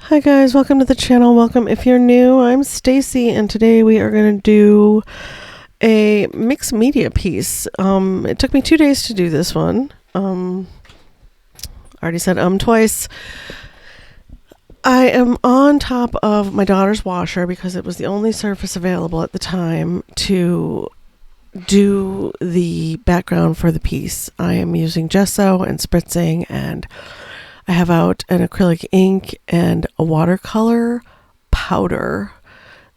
Hi guys, welcome to the channel. Welcome if you're new. I'm Stacy and today we are going to do a mixed media piece. It took me 2 days to do this one. I already said twice. I am on top of my daughter's washer because it was the only surface available at the time to do the background for the piece. I am using gesso and spritzing, and I have out an acrylic ink and a watercolor powder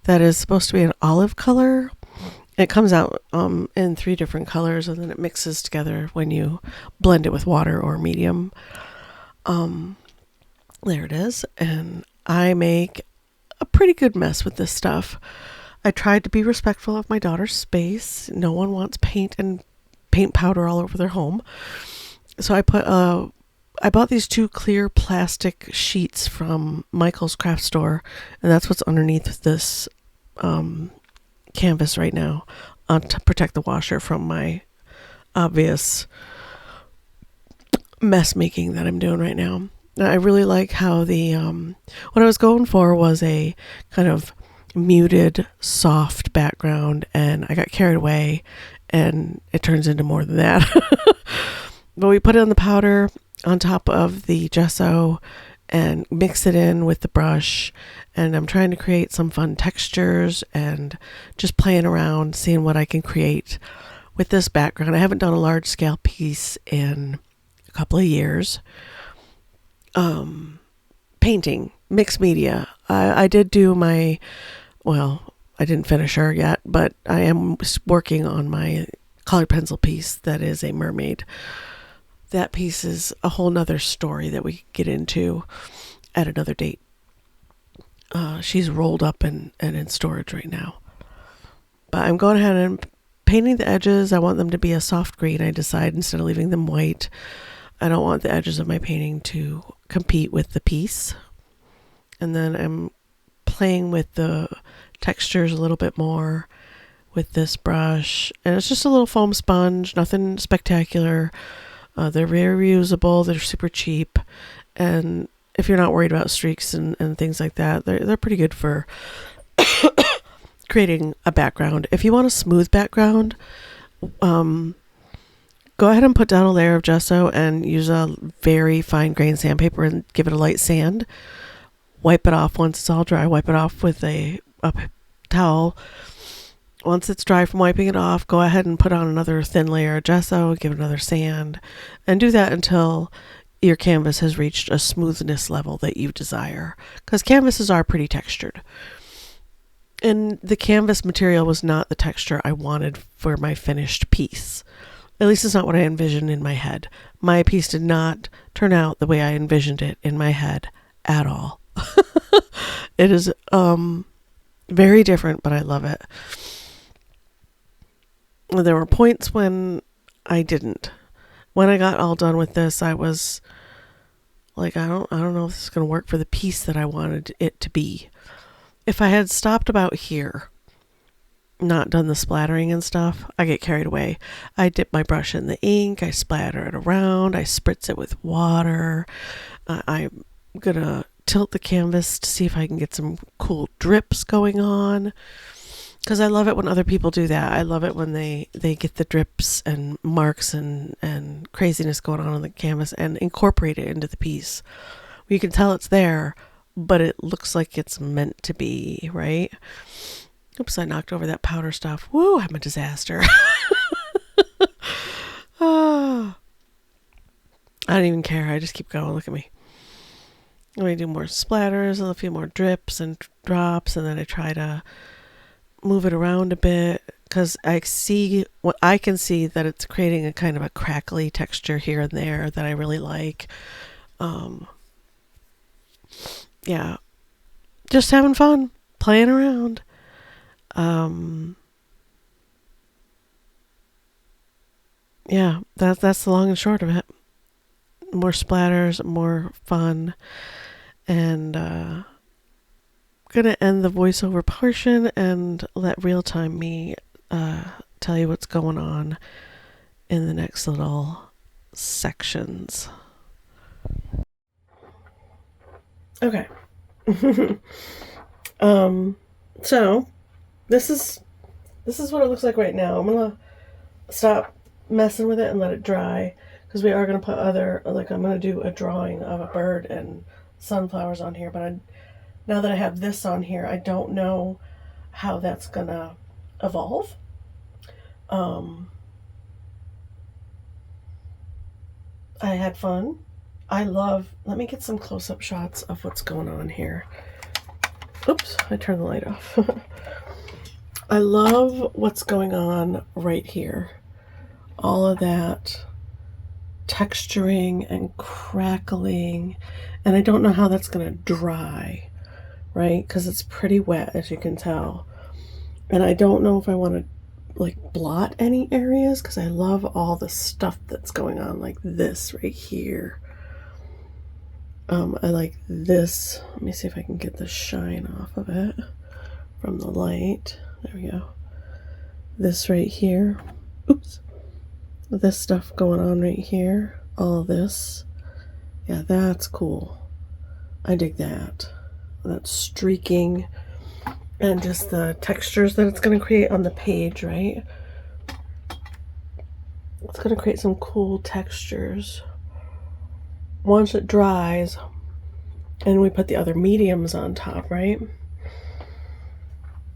that is supposed to be an olive color. It comes out in 3 different colors, and then it mixes together when you blend it with water or medium. There it is. And I make a pretty good mess with this stuff. I tried to be respectful of my daughter's space. No one wants paint and paint powder all over their home. So I bought these 2 clear plastic sheets from Michael's craft store, and that's what's underneath this canvas right now to protect the washer from my obvious mess making that I'm doing right now. I really like how the what I was going for was a kind of muted, soft background, and I got carried away, and it turns into more than that. But we put it on the powder on top of the gesso and mix it in with the brush, and I'm trying to create some fun textures and just playing around, seeing what I can create with this background. I haven't done a large scale piece in a couple of years. Painting, mixed media. I did do my, well, I didn't finish her yet, but I am working on my colored pencil piece that is a mermaid. That piece is a whole nother story that we get into at another date. She's rolled up and in storage right now. But I'm going ahead and painting the edges. I want them to be a soft green. I decide instead of leaving them white. I don't want the edges of my painting to compete with the piece. And then I'm playing with the textures a little bit more with this brush. And it's just a little foam sponge, nothing spectacular. They're very reusable. They're super cheap. And if you're not worried about streaks and things like that, they're pretty good for creating a background. If you want a smooth background, go ahead and put down a layer of gesso and use a very fine grained sandpaper and give it a light sand. Wipe it off once it's all dry. Wipe it off with a towel. Once it's dry from wiping it off, go ahead and put on another thin layer of gesso, give it another sand, and do that until your canvas has reached a smoothness level that you desire. Because canvases are pretty textured. And the canvas material was not the texture I wanted for my finished piece. At least it's not what I envisioned in my head. My piece did not turn out the way I envisioned it in my head at all. It is very different, but I love it. There were points when I didn't. When I got all done with this, I was like, I don't know if this is going to work for the piece that I wanted it to be. If I had stopped about here, not done the splattering and stuff, I get carried away. I dip my brush in the ink, I splatter it around, I spritz it with water. I'm going to tilt the canvas to see if I can get some cool drips going on. Because I love it when other people do that. I love it when they get the drips and marks and craziness going on the canvas and incorporate it into the piece. You can tell it's there, but it looks like it's meant to be, right? Oops, I knocked over that powder stuff. Woo, I'm a disaster. Oh, I don't even care. I just keep going. Look at me. I'm going to do more splatters, a few more drips and drops, and then I try to move it around a bit because I can see that it's creating a kind of a crackly texture here and there that I really like. Yeah, just having fun, playing around. Yeah, that's the long and short of it. More splatters, more fun, and gonna end the voiceover portion and let real-time me tell you what's going on in the next little sections. Okay, So this is what it looks like right now. I'm gonna stop messing with it and let it dry, because we are gonna put other, like, I'm gonna do a drawing of a bird and sunflowers on here. But now that I have this on here, I don't know how that's gonna evolve. I had fun. Let me get some close-up shots of what's going on here. Oops, I turned the light off. I love what's going on right here. All of that texturing and crackling, and I don't know how that's going to dry, right? Because it's pretty wet, as you can tell. And I don't know if I want to like blot any areas, because I love all the stuff that's going on, like this right here. I like this. Let me see if I can get the shine off of it from the light. There we go. This right here. Oops. This stuff going on right here. All of this. Yeah, that's cool. I dig that. That streaking and just the textures that it's going to create on the page, right? It's going to create some cool textures. Once it dries and we put the other mediums on top, right?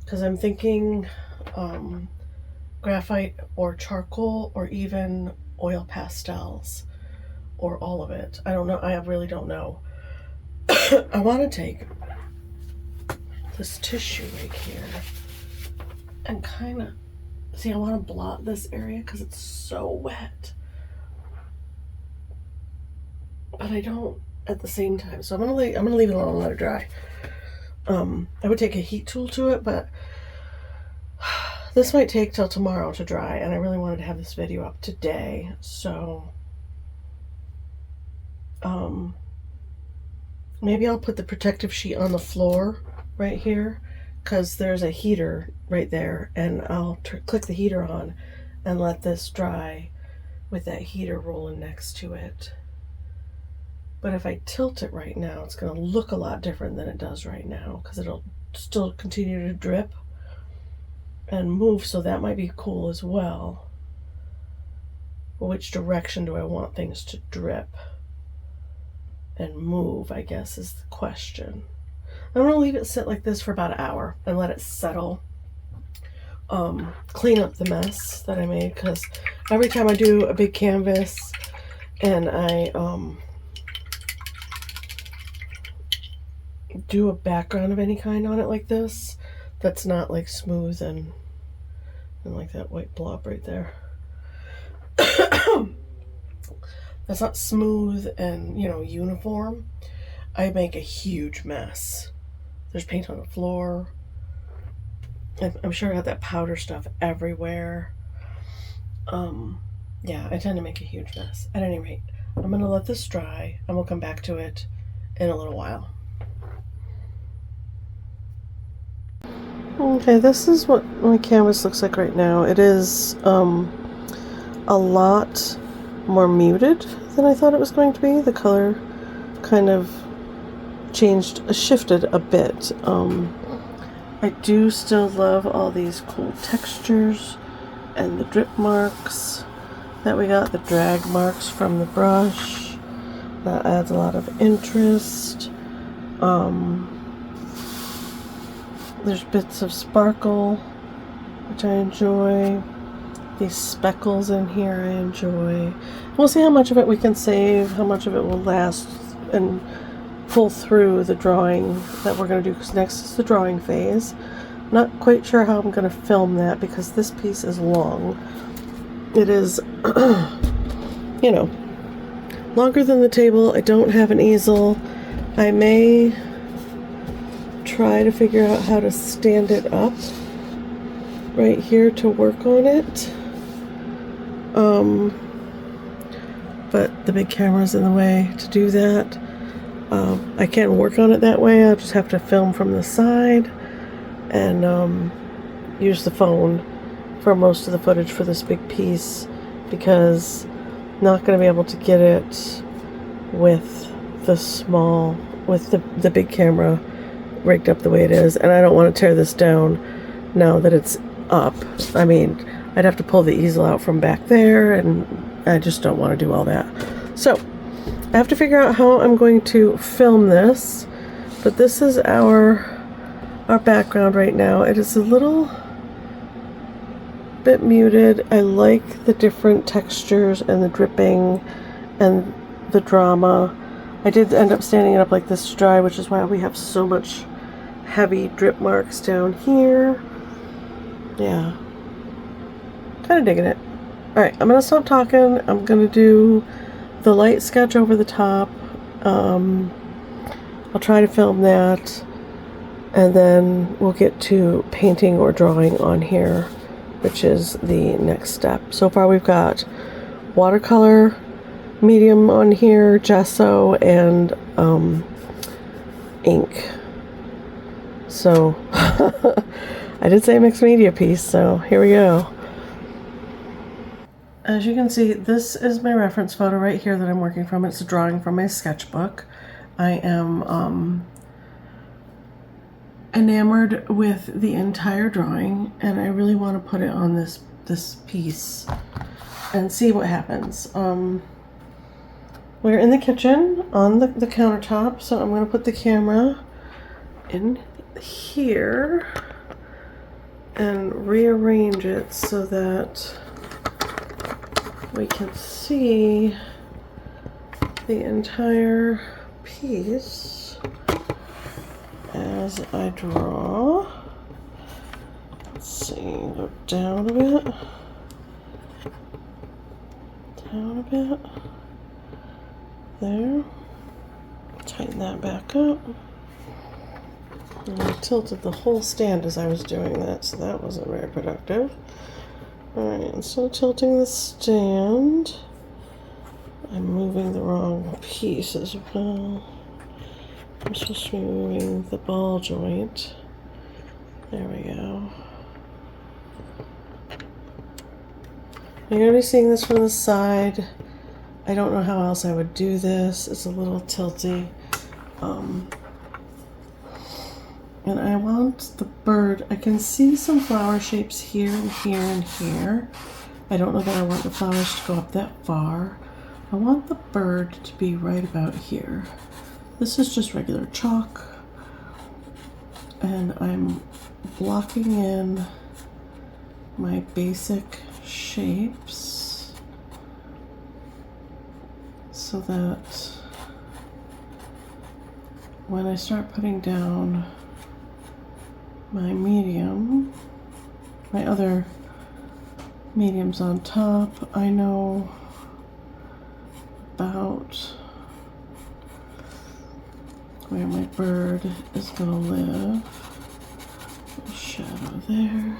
Because I'm thinking graphite or charcoal, or even oil pastels, or all of it. I don't know. I really don't know. I want to take this tissue right here and kind of see, I want to blot this area because it's so wet, but I don't at the same time. So I'm gonna leave it alone and let it dry. I would take a heat tool to it, but this might take till tomorrow to dry, and I really wanted to have this video up today. So maybe I'll put the protective sheet on the floor right here, because there's a heater right there, and I'll click the heater on and let this dry with that heater rolling next to it. But if I tilt it right now, it's going to look a lot different than it does right now, because it'll still continue to drip and move, so that might be cool as well. Which direction do I want things to drip and move, I guess, is the question. I'm going to leave it sit like this for about an hour and let it settle. Clean up the mess that I made, because every time I do a big canvas and I do a background of any kind on it like this, that's not like smooth and like that white blob right there. That's not smooth and, you know, uniform. I make a huge mess. There's paint on the floor. I'm sure I got that powder stuff everywhere. Yeah, I tend to make a huge mess. At any rate, I'm gonna let this dry and we'll come back to it in a little while. Okay, this is what my canvas looks like right now. It is a lot more muted than I thought it was going to be. The color kind of shifted a bit. I do still love all these cool textures and the drip marks that we got, the drag marks from the brush. That adds a lot of interest. There's bits of sparkle, which I enjoy. These speckles in here I enjoy. We'll see how much of it we can save, how much of it will last and pull through the drawing that we're going to do, because next is the drawing phase. I'm not quite sure how I'm going to film that, because this piece is long. It is, you know, longer than the table. I don't have an easel. I may try to figure out how to stand it up right here to work on it. But the big camera's in the way to do that. I can't work on it that way. I'll just have to film from the side and use the phone for most of the footage for this big piece, because I'm not going to be able to get it with the big camera rigged up the way it is, and I don't want to tear this down now that it's up. I mean, I'd have to pull the easel out from back there, and I just don't want to do all that. So I have to figure out how I'm going to film this, but this is our background right now. It is a little bit muted. I like the different textures and the dripping and the drama. I did end up standing it up like this to dry, which is why we have so much heavy drip marks down here. Yeah, kind of digging it. Alright, I'm gonna stop talking. I'm gonna do the light sketch over the top. I'll try to film that, and then we'll get to painting or drawing on here, which is the next step. So far we've got watercolor medium on here, gesso, and ink. So I did say mixed media piece, so here we go. As you can see, this is my reference photo right here that I'm working from. It's a drawing from my sketchbook. I am enamored with the entire drawing, and I really want to put it on this piece and see what happens. We're in the kitchen on the countertop, so I'm going to put the camera in here and rearrange it so that we can see the entire piece as I draw. Let's see, go down a bit, down a bit, there, tighten that back up. And I tilted the whole stand as I was doing that, so that wasn't very productive. Alright, instead of tilting the stand, I'm moving the wrong piece as well. I'm supposed to be moving the ball joint. There we go. You're going to be seeing this from the side. I don't know how else I would do this. It's a little tilty. And I want the bird, I can see some flower shapes here and here and here. I don't know that I want the flowers to go up that far. I want the bird to be right about here. This is just regular chalk. And I'm blocking in my basic shapes so that when I start putting down my medium, my other mediums on top, I know about where my bird is going to live. A shadow there.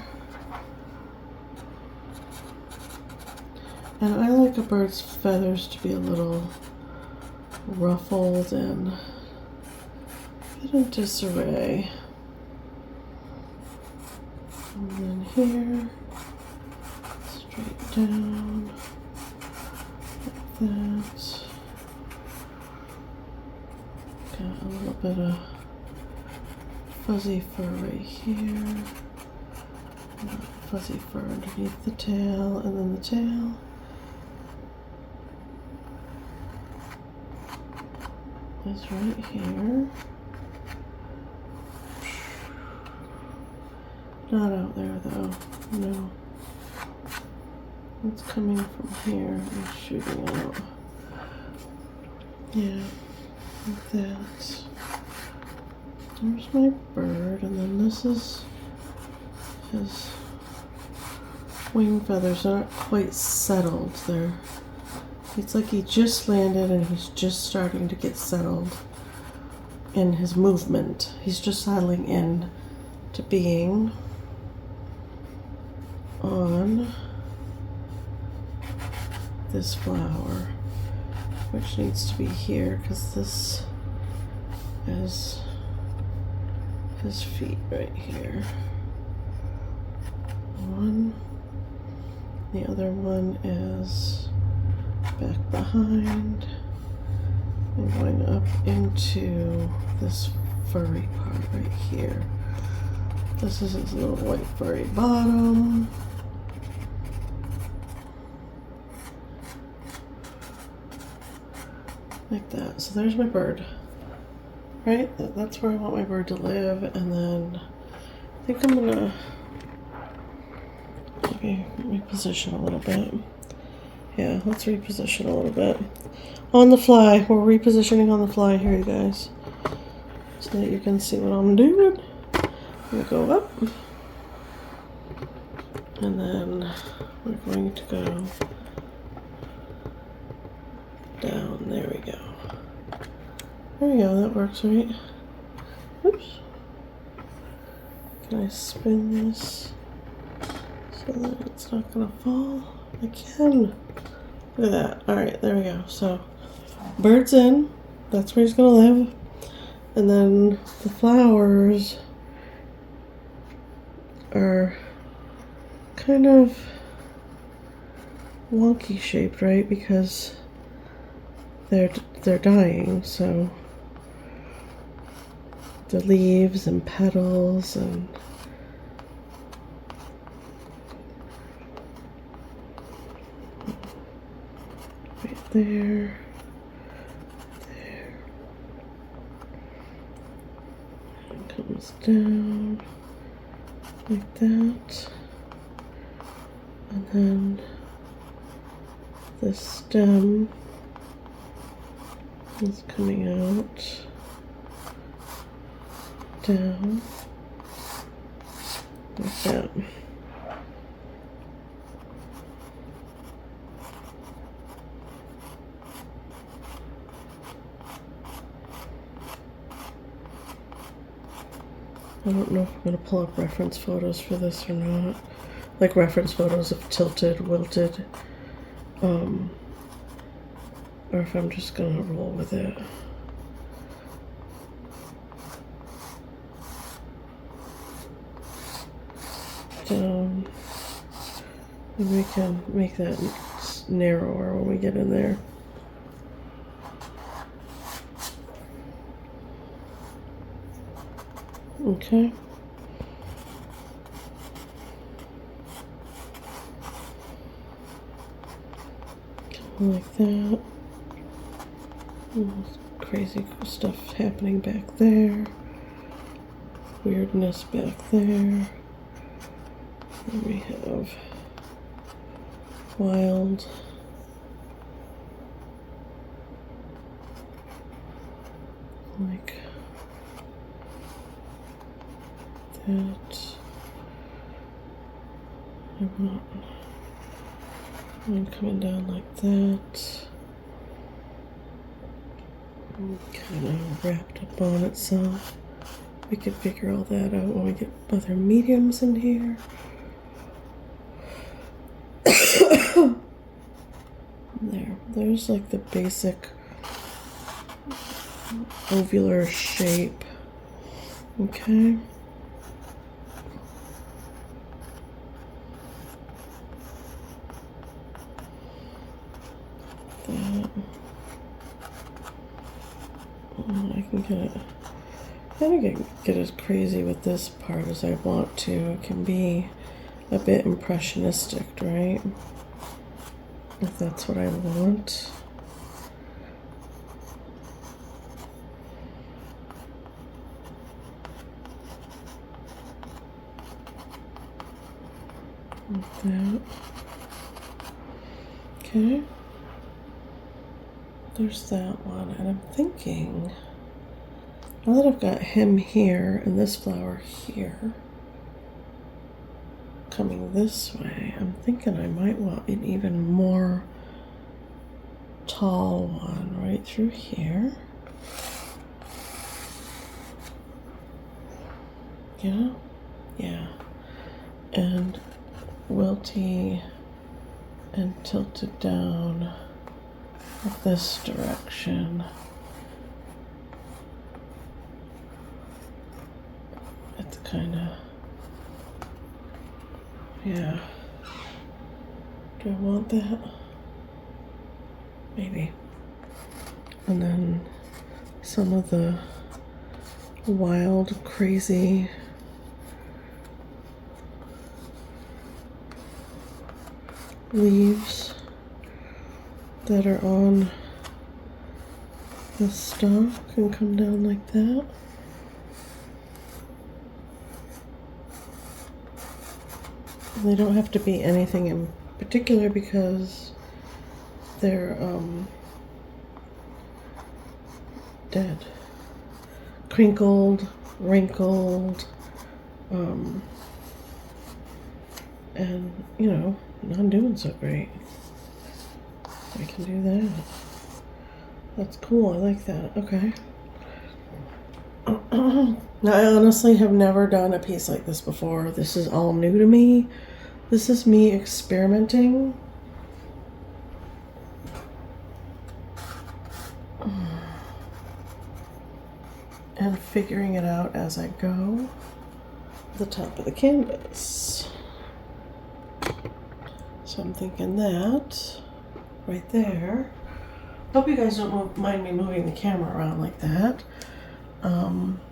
And I like a bird's feathers to be a little ruffled and a bit in disarray. And then here, straight down, like that. Got a little bit of fuzzy fur right here. Fuzzy fur underneath the tail, and then the tail. Is right here. Not out there though, no. It's coming from here and shooting out. Yeah, like that. There's my bird, and then this is his wing feathers. They're not quite settled. It's like he just landed and he's just starting to get settled in his movement. He's just settling in to being on this flower, which needs to be here because this is his feet right here. One, the other one is back behind and going up into this furry part right here. This is his little white furry bottom. Like that. So there's my bird. Right? That's where I want my bird to live. And then I think I'm gonna maybe reposition a little bit. Yeah, let's reposition a little bit. On the fly. We're repositioning on the fly here, you guys. So that you can see what I'm doing. I'm gonna go up. And then we're going to go down. There we go. There we go. That works, right? Oops. Can I spin this so that it's not gonna fall? I can. Look at that. Alright, there we go. So, bird's in. That's where he's gonna live. And then the flowers are kind of wonky shaped, right? Because they're dying, so the leaves and petals and right there, and comes down like that, and then the stem is coming out down like that. I don't know if I'm going to pull up reference photos for this or not. Like reference photos of tilted, wilted, or if I'm just going to roll with it. Down. And we can make that narrower when we get in there. Okay. Like that. Crazy stuff happening back there. Weirdness back there. And we have wild. Like that. I want one coming down like that. Kind of wrapped up on itself. We could figure all that out when we get other mediums in here. There's like the basic ovular shape. Okay. That. I can get as crazy with this part as I want to. It can be a bit impressionistic, right? If that's what I want. Like that. Okay. There's that one, and I'm thinking, now that I've got him here and this flower here, coming this way, I'm thinking I might want an even more tall one right through here. Yeah, yeah, and wilty and tilted down this direction. It's kind of, yeah. Do I want that? Maybe. And then some of the wild, crazy leaves that are on the stalk and come down like that. They don't have to be anything in particular because they're dead, crinkled, wrinkled, and you know, not doing so great. I can do that. That's cool. I like that. Okay. Now, I honestly have never done a piece like this before. This is all new to me. This is me experimenting. And figuring it out as I go. The top of the canvas. So I'm thinking that right there. Hope you guys don't mind me moving the camera around like that.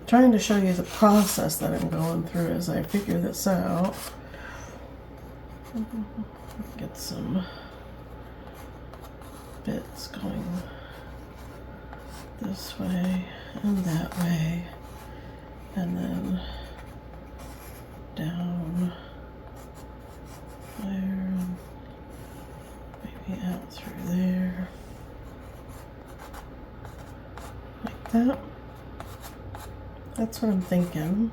Trying to show you the process that I'm going through as I figure this out. Get some bits going this way and that way, and then down there, and maybe out through there, like that. That's what I'm thinking.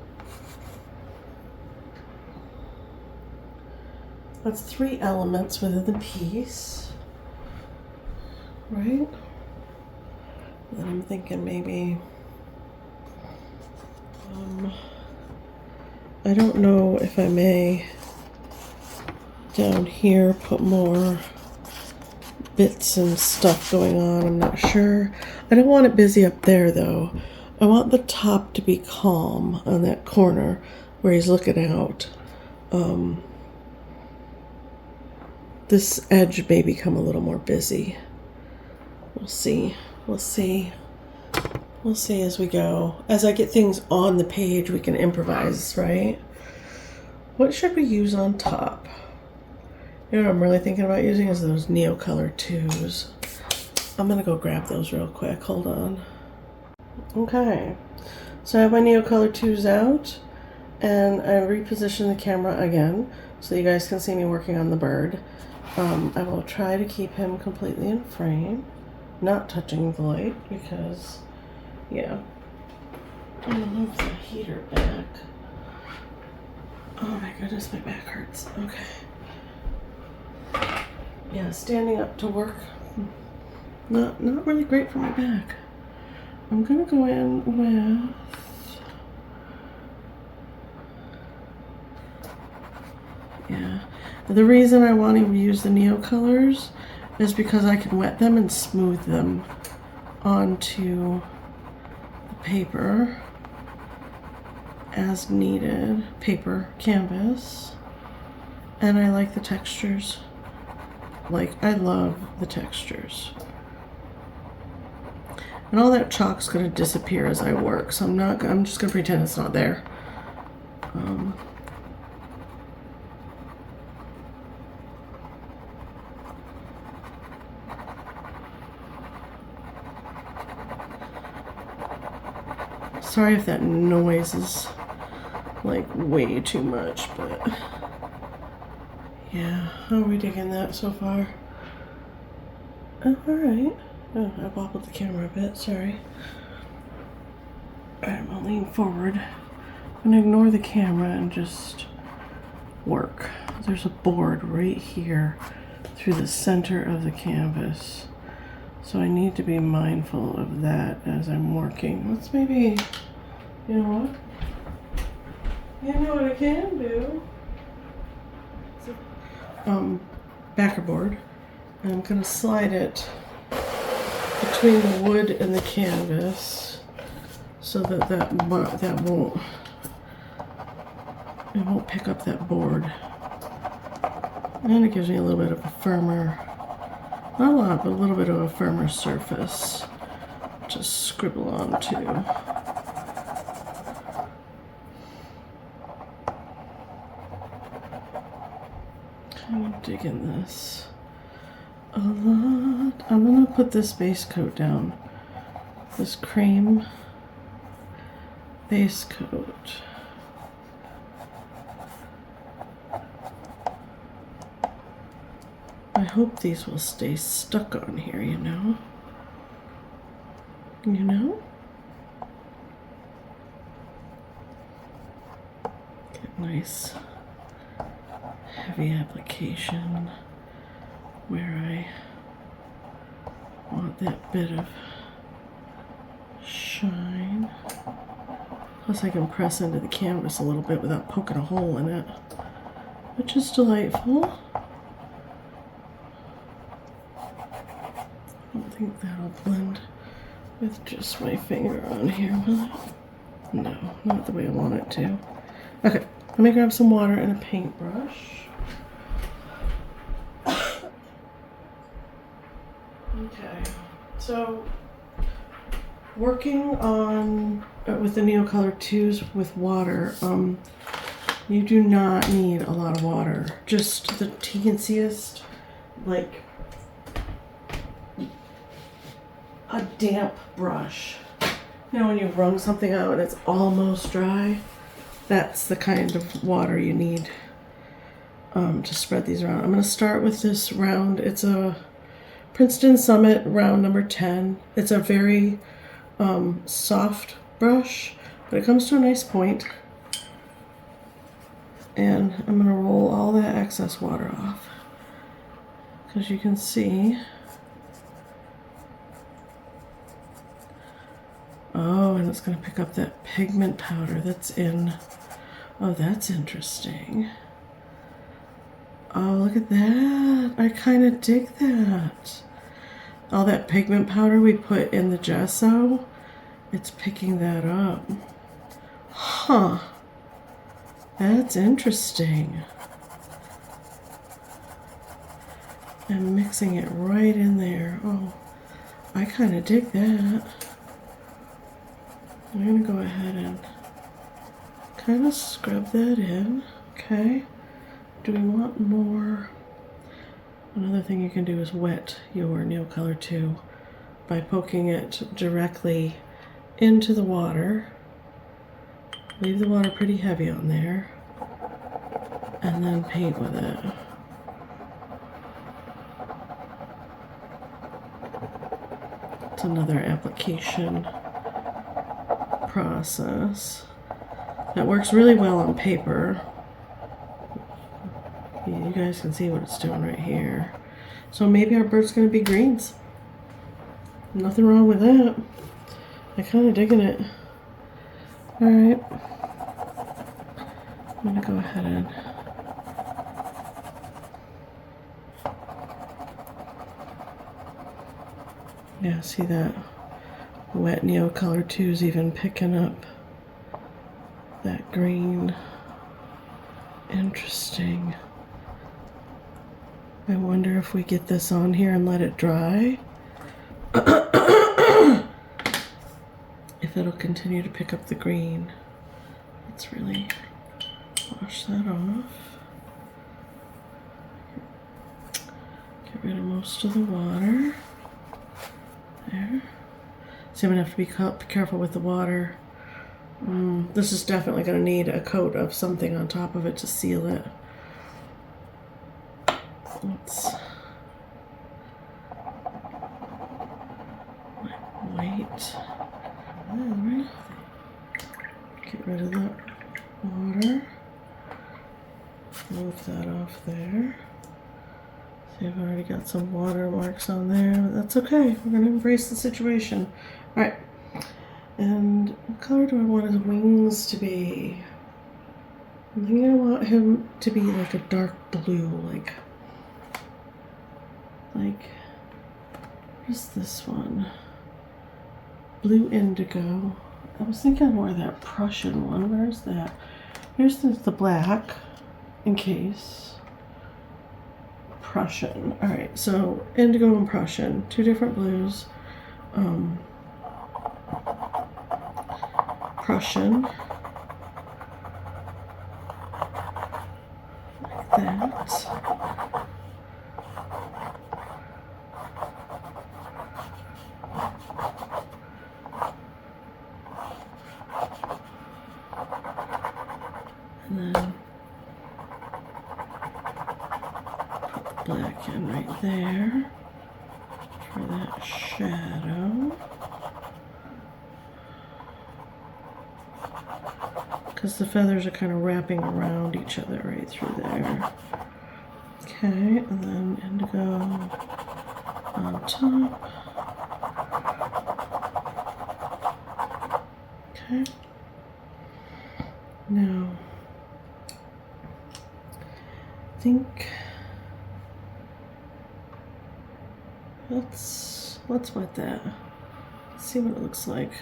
That's 3 elements within the piece, right? And then I'm thinking maybe, I don't know if I may down here put more bits and stuff going on. I'm not sure. I don't want it busy up there though. I want the top to be calm on that corner where he's looking out. This edge may become a little more busy. We'll see. We'll see. We'll see as we go. As I get things on the page, we can improvise, right? What should we use on top? You know what I'm really thinking about using is those Neocolor 2s. I'm gonna go grab those real quick. Hold on. Okay, so I have my Neocolor 2s out, and I reposition the camera again so you guys can see me working on the bird. I will try to keep him completely in frame, not touching the light because, yeah. I'm gonna move the heater back. Oh my goodness, my back hurts. Okay. Yeah, standing up to work, not really great for my back. I'm gonna go in with the reason I want to use the Neocolors is because I can wet them and smooth them onto the paper as needed, paper, canvas, and I like the textures. Like, I love the textures. And all that chalk's gonna disappear as I work, so I'm just gonna pretend it's not there. Sorry if that noise is like way too much, but yeah, how are we digging that so far? Oh, alright. Oh, I wobbled the camera a bit, sorry. Alright, I'm gonna lean forward. I'm gonna ignore the camera and just work. There's a board right here through the center of the canvas. So I need to be mindful of that as I'm working. Let's maybe, you know what? You know what I can do? Backer board. And I'm gonna slide it between the wood and the canvas so that it won't pick up that board. And it gives me a little bit of a firmer, not a lot, but a little bit of a firmer surface to scribble onto. digging this a lot. I'm gonna put this base coat down. This cream base coat. I hope these will stay stuck on here, you know? You know? Get nice heavy application where I want that bit of shine. Plus I can press into the canvas a little bit without poking a hole in it, which is delightful. I don't think that'll blend with just my finger on here, will it? No, not the way I want it to. Okay, let me grab some water and a paintbrush. Okay, so working on with the Neocolor 2s with water, you do not need a lot of water. Just the teensiest, like a damp brush. You know when you wrung something out and it's almost dry? That's the kind of water you need to spread these around. I'm going to start with this round. It's a Princeton Summit round number 10. It's a very soft brush, but it comes to a nice point. And I'm going to roll all that excess water off. Because you can see, oh, and it's going to pick up that pigment powder that's in. Oh, that's interesting. Oh, look at that. I kind of dig that. All that pigment powder we put in the gesso, it's picking that up. Huh. That's interesting. And mixing it right in there. Oh, I kind of dig that. I'm going to go ahead and kind of scrub that in. Okay. Do we want more? Another thing you can do is wet your Neocolor 2 by poking it directly into the water. Leave the water pretty heavy on there and then paint with it. It's another application process that works really well on paper. You guys can see what it's doing right here. So maybe our bird's going to be greens. Nothing wrong with that. I'm kind of digging it. Alright. I'm going to go ahead and yeah, see that wet Neocolor 2 is even picking up that green. Interesting. I wonder if we get this on here and let it dry, if it'll continue to pick up the green. Let's really wash that off. Get rid of most of the water. There. See, I'm going to have to be careful with the water. This is definitely going to need a coat of something on top of it to seal it. Let's wait. Get rid of that water. Move that off there. See, I've already got some water marks on there, but that's okay. We're going to embrace the situation. All right. And what color do I want his wings to be? I think I want him to be like a dark blue, like what is this one? Blue indigo. I was thinking more of that Prussian one. Where's that? Here's the black, in case. Prussian. Alright, so indigo and Prussian. Two different blues. Prussian. Like that. And then put the black in right there for that shadow. Because the feathers are kind of wrapping around each other right through there. Okay, and then indigo on top. Okay. Now, I think let's wet that. Let's see what it looks like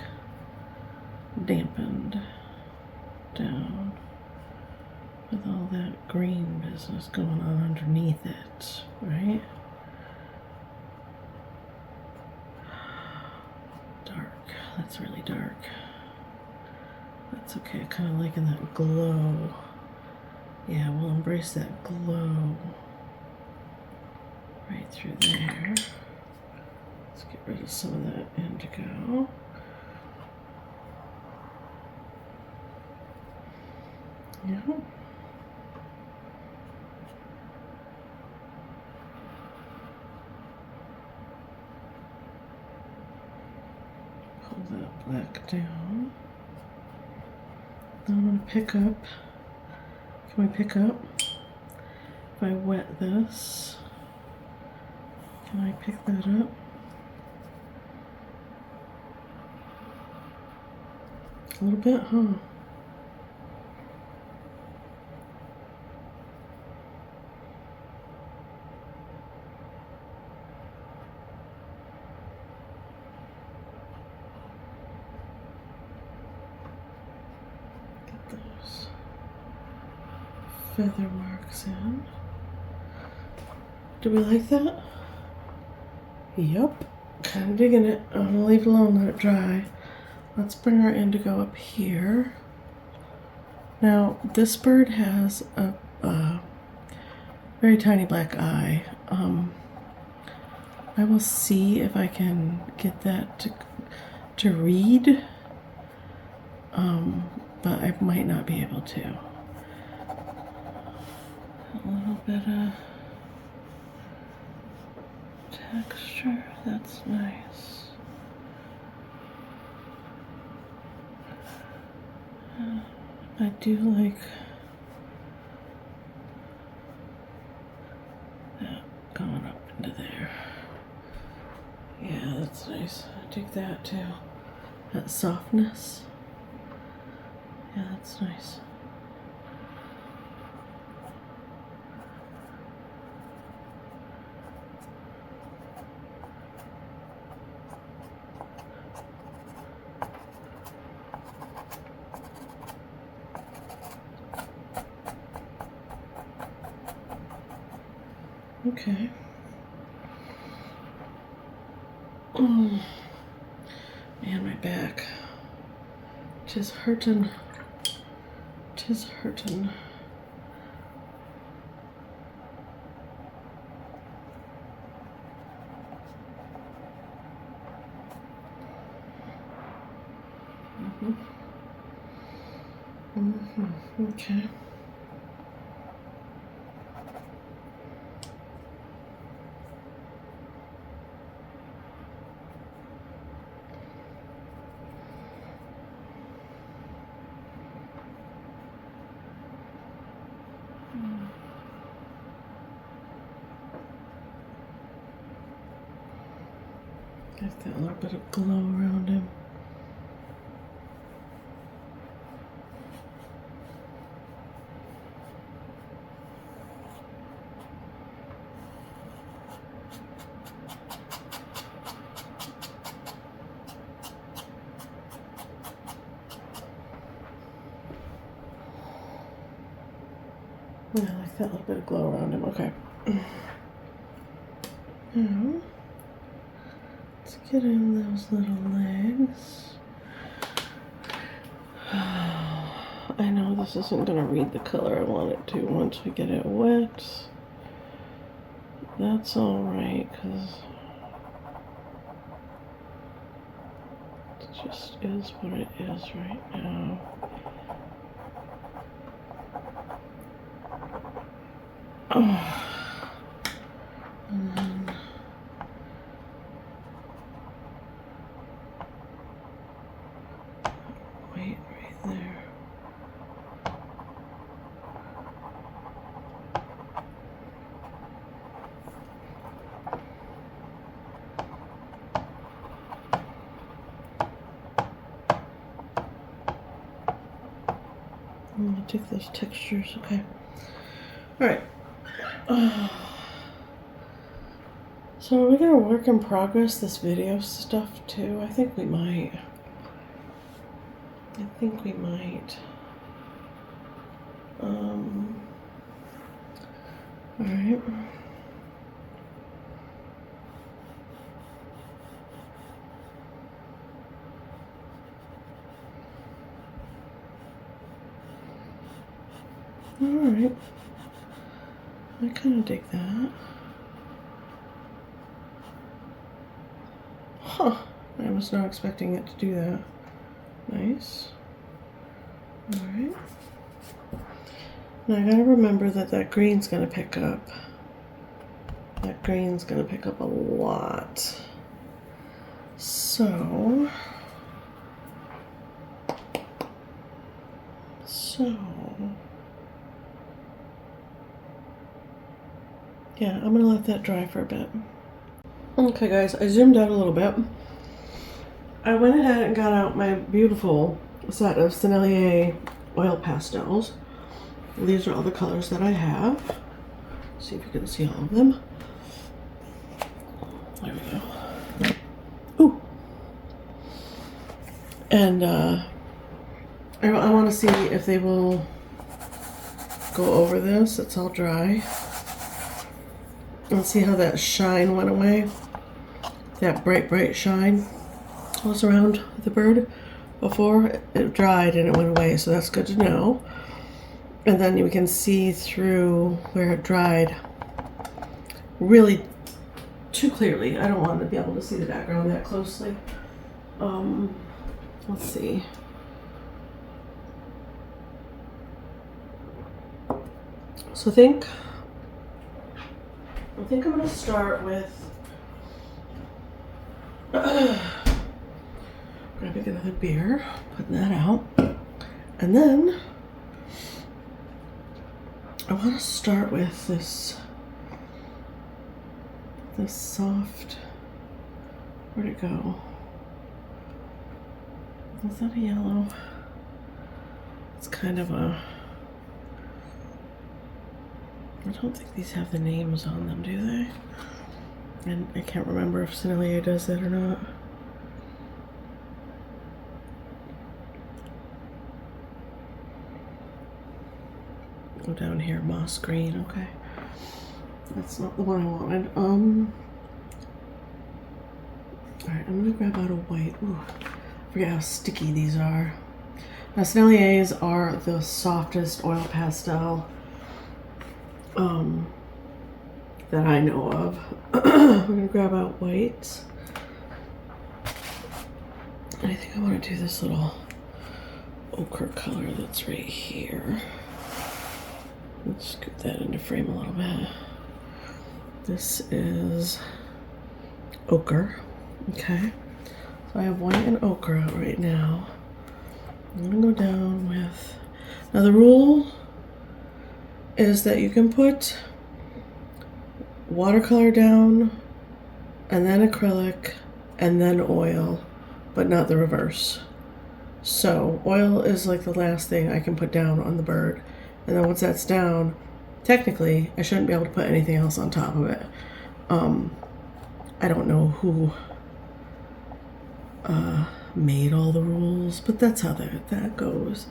dampened down with all that green business going on underneath it, right? Dark. That's really dark. That's okay. Kind of liking that glow. Yeah, we'll embrace that glow right through there. Let's get rid of some of that indigo. Yeah. Pull that black down. Then I'm going to pick up. Can we pick up? If I wet this, can I pick that up? A little bit, huh? Those feather marks in. Do we like that? Yep. Kind of digging it. I'm gonna leave it alone, let it dry. Let's bring our indigo up here. Now, this bird has a very tiny black eye. I will see if I can get that to read. But I might not be able to. A little bit of texture, that's nice. I do like that going up into there. Yeah, that's nice. I dig that too. That softness. Yeah, that's nice. Okay. Oh, man, my back. Tis hurtin'. Tis hurtin'. Okay. Got that little bit of glow around him. Yeah, I like that little bit of glow around him. Okay. Now, let's get in those little legs. I know this isn't going to read the color I want it to once we get it wet. That's alright, because it just is what it is right now. Oh. And then white right there. I'm gonna take those textures, okay. Alright. So are we gonna work in progress this video stuff too? I think we might. Alright. Alright. I kind of dig that. Huh. I was not expecting it to do that. Nice. Alright. Now I gotta remember that that green's gonna pick up. That green's gonna pick up a lot. So... yeah, I'm gonna let that dry for a bit. Okay guys, I zoomed out a little bit. I went ahead and got out my beautiful set of Sennelier oil pastels. These are all the colors that I have. See if you can see all of them. There we go. Ooh. And I want to see if they will go over this. It's all dry. Let's see how that shine went away. That bright shine was around the bird before. It dried and it went away, so that's good to know. And then you can see through where it dried really too clearly. I don't want to be able to see the background that closely. Let's see. So I think I'm gonna start with grabbing another beer, putting that out, and then I want to start with this soft. Where'd it go? Is that a yellow? It's kind of a. I don't think these have the names on them, do they? And I can't remember if Sennelier does that or not. Go down here, moss green, okay. That's not the one I wanted. Alright, I'm gonna grab out a white. Ooh, I forget how sticky these are. Now, Senneliers are the softest oil pastel that I know of. We're gonna grab out whites. I think I want to do this little ochre color that's right here. Let's scoot that into frame a little bit. This is ochre. Okay. So I have white and ochre out right now. I'm gonna go down with. Now the rule is that you can put watercolor down and then acrylic and then oil, but not the reverse. So oil is like the last thing I can put down on the bird, and then once that's down, technically I shouldn't be able to put anything else on top of it. I don't know who made all the rules, but that's how that goes.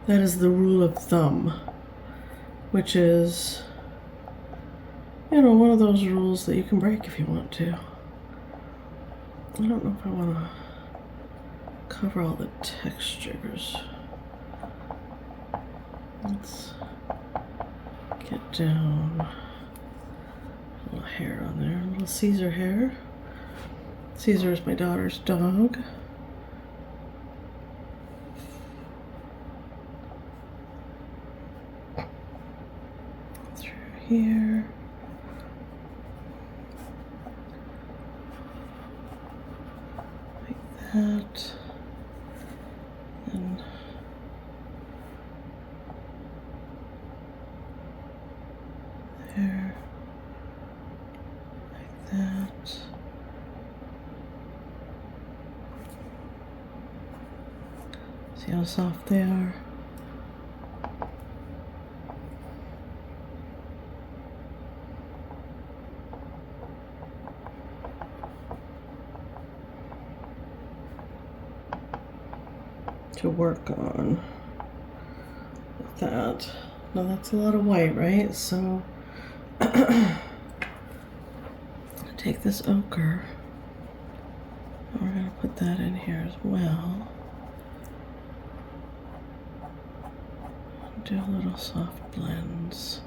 That is the rule of thumb, which is, you know, one of those rules that you can break if you want to. I don't know if I want to cover all the textures. Let's get down a little hair on there, a little Caesar hair. Caesar is my daughter's dog. here. Like that. And there. Like that. See how soft they are? To work on with that. Now that's a lot of white, right? So take this ochre and we're gonna put that in here as well. Do little soft blends.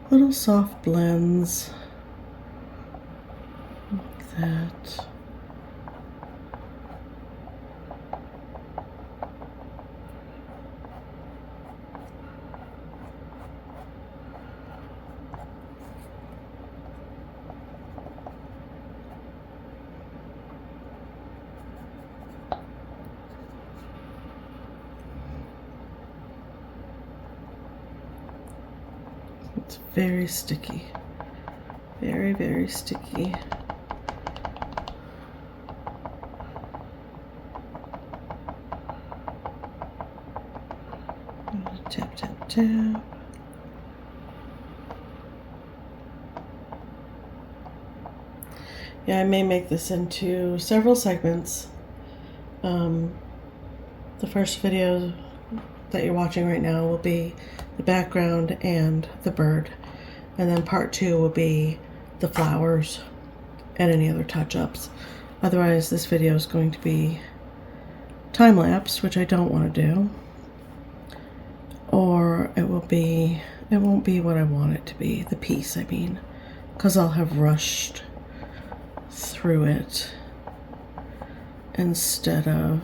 Little soft blends like that. It's very sticky. Very, very sticky. Tap, tap, tap. Yeah, I may make this into several segments. The first video that you're watching right now will be the background and the bird. And then part 2 will be the flowers and any other touch-ups. Otherwise, this video is going to be time-lapsed, which I don't want to do. Or it won't be what I want it to be, the piece, I mean, because I'll have rushed through it instead of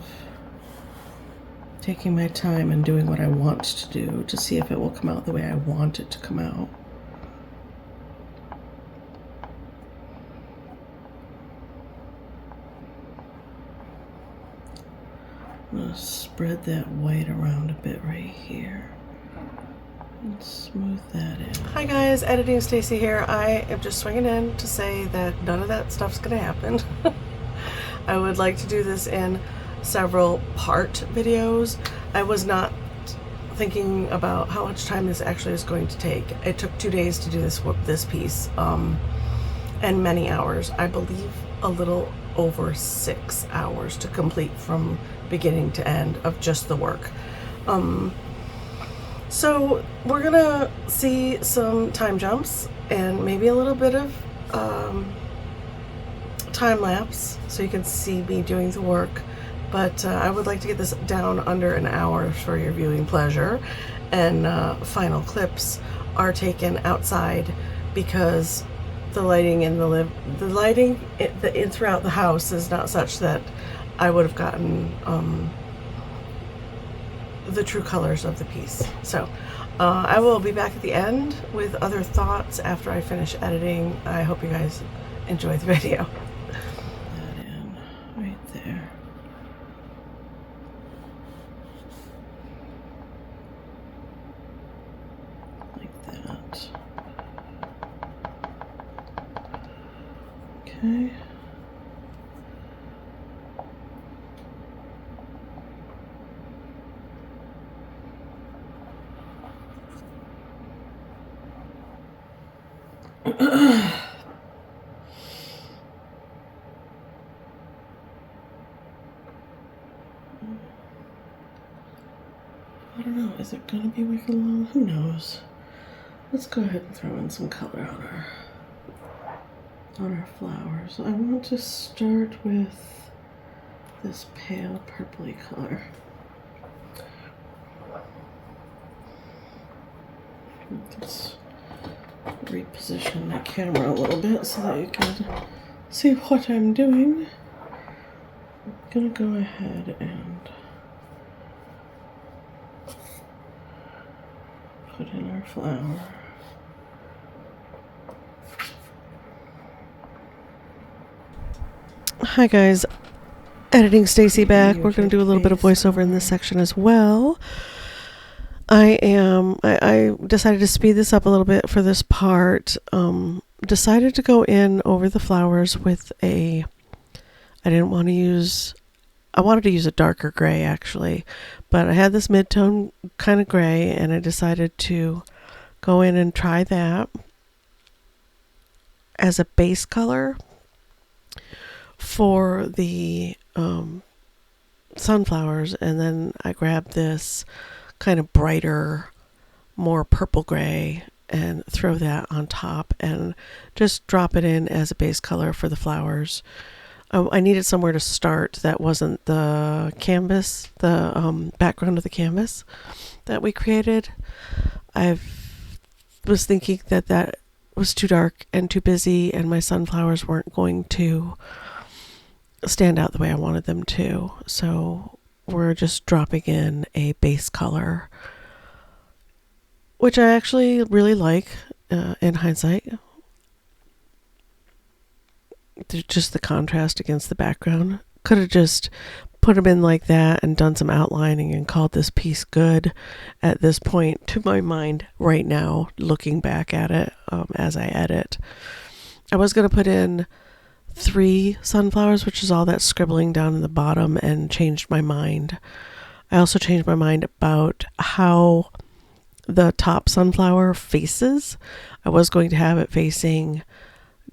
taking my time and doing what I want to do to see if it will come out the way I want it to come out. I'm going to spread that white around a bit right here and smooth that in. Hi guys, Editing Stacy here. I am just swinging in to say that none of that stuff's going to happen. I would like to do this in several part videos. I was not thinking about how much time this actually is going to take. It took 2 days to do this piece, and many hours. I believe a little over 6 hours to complete from beginning to end of just the work. So we're gonna see some time jumps and maybe a little bit of time lapse so you can see me doing the work. But I would like to get this down under an hour for your viewing pleasure. And final clips are taken outside because the lighting in throughout the house is not such that I would have gotten the true colors of the piece. So I will be back at the end with other thoughts after I finish editing. I hope you guys enjoy the video. That in right there. Like that. Okay. I don't know, is it gonna be wicked long? Who knows? Let's go ahead and throw in some color on our flowers. I want to start with this pale purpley color. Let's reposition my camera a little bit so that you can see what I'm doing. I'm gonna go ahead and put in our flower. Hi guys, editing Stacy back. We're going to do a little bit of voiceover in this section as well. I decided to speed this up a little bit for this part. Decided to go in over the flowers with I wanted to use a darker gray actually, but I had this mid-tone kind of gray and I decided to go in and try that as a base color for the sunflowers, and then I grabbed this kind of brighter, more purple gray and throw that on top and just drop it in as a base color for the flowers. I needed somewhere to start that wasn't the canvas, the background of the canvas that we created. I was thinking that was too dark and too busy, and my sunflowers weren't going to stand out the way I wanted them to. So we're just dropping in a base color, which I actually really like in hindsight. Just the contrast against the background. Could have just put them in like that and done some outlining and called this piece good at this point, to my mind right now, looking back at it as I edit. I was going to put in 3 sunflowers, which is all that scribbling down in the bottom, and changed my mind. I also changed my mind about how the top sunflower faces. I was going to have it facing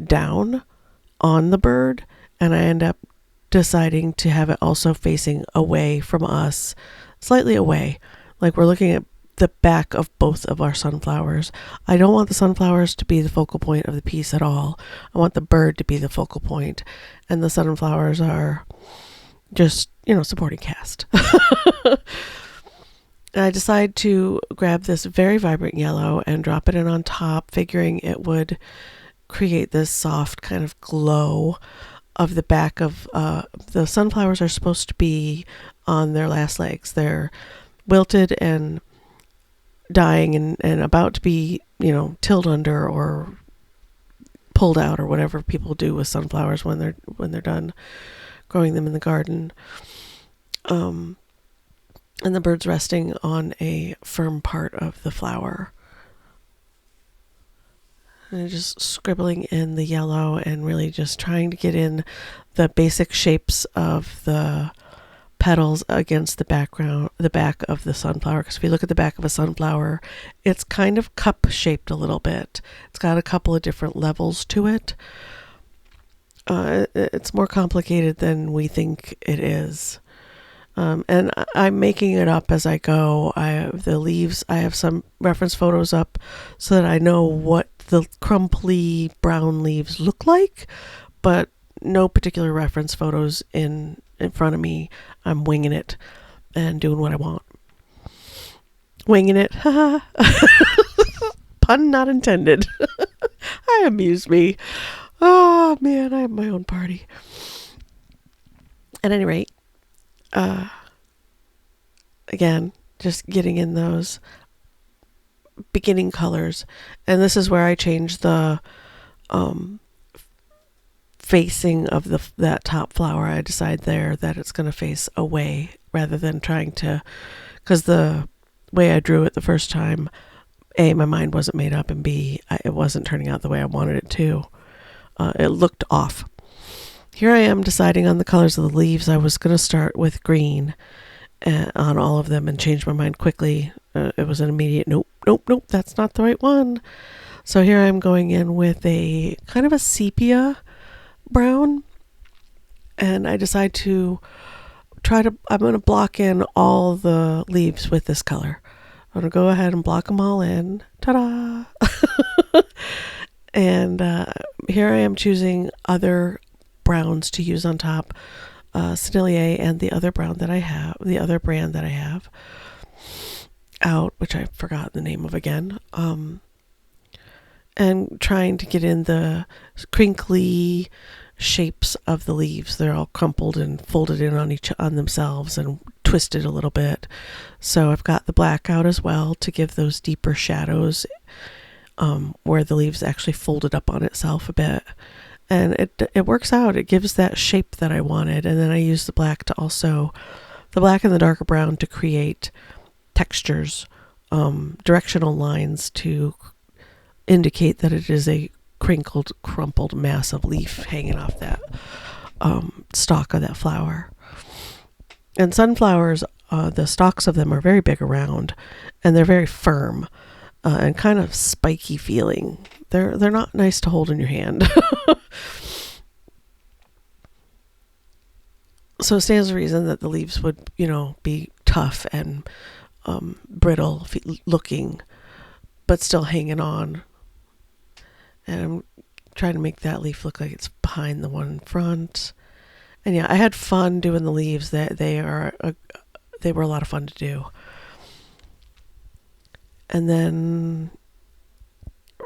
down on the bird, and I end up deciding to have it also facing away from us, slightly away, like we're looking at the back of both of our sunflowers. I don't want the sunflowers to be the focal point of the piece at all. I want the bird to be the focal point, and the sunflowers are just, supporting cast. I decided to grab this very vibrant yellow and drop it in on top, figuring it would create this soft kind of glow of the back of the sunflowers are supposed to be on their last legs. They're wilted and dying and about to be, tilled under or pulled out, or whatever people do with sunflowers when they're done growing them in the garden. And the bird's resting on a firm part of the flower. And just scribbling in the yellow and really just trying to get in the basic shapes of the petals against the background, the back of the sunflower. Because if you look at the back of a sunflower, it's kind of cup shaped a little bit. It's got a couple of different levels to it. It's more complicated than we think it is. And I'm making it up as I go. The leaves, I have some reference photos up so that I know what the crumply brown leaves look like, but no particular reference photos in front of me. I'm winging it and doing what I want. Winging it. Pun not intended. I amuse me. Oh man, I have my own party. At any rate, again, just getting in those beginning colors, and this is where I change the facing of that top flower. I decide there that it's going to face away rather than trying to, because the way I drew it the first time, A, my mind wasn't made up, and B, it wasn't turning out the way I wanted it to. It looked off. Here I am deciding on the colors of the leaves. I was going to start with green on all of them and change my mind quickly. It was an immediate nope, that's not the right one. So here I'm going in with a kind of a sepia brown, and I decide to I'm going to block in all the leaves with this color. I'm going to go ahead and block them all in. Ta-da! And here I am choosing other browns to use on top, Sennelier and the other brand that I have out, which I forgot the name of again, and trying to get in the crinkly shapes of the leaves. They're all crumpled and folded in on themselves and twisted a little bit. So I've got the black out as well to give those deeper shadows where the leaves actually folded up on itself a bit. And it works out. It gives that shape that I wanted. And then I use the black to also, the black and the darker brown to create textures, directional lines to indicate that it is a crinkled, crumpled mass of leaf hanging off that stalk of that flower. And sunflowers, the stalks of them are very big around, and they're very firm and kind of spiky feeling. They're not nice to hold in your hand. So it stands to reason that the leaves would, be tough and brittle looking, but still hanging on. And I'm trying to make that leaf look like it's behind the one in front. And yeah, I had fun doing the leaves. They were a lot of fun to do. And then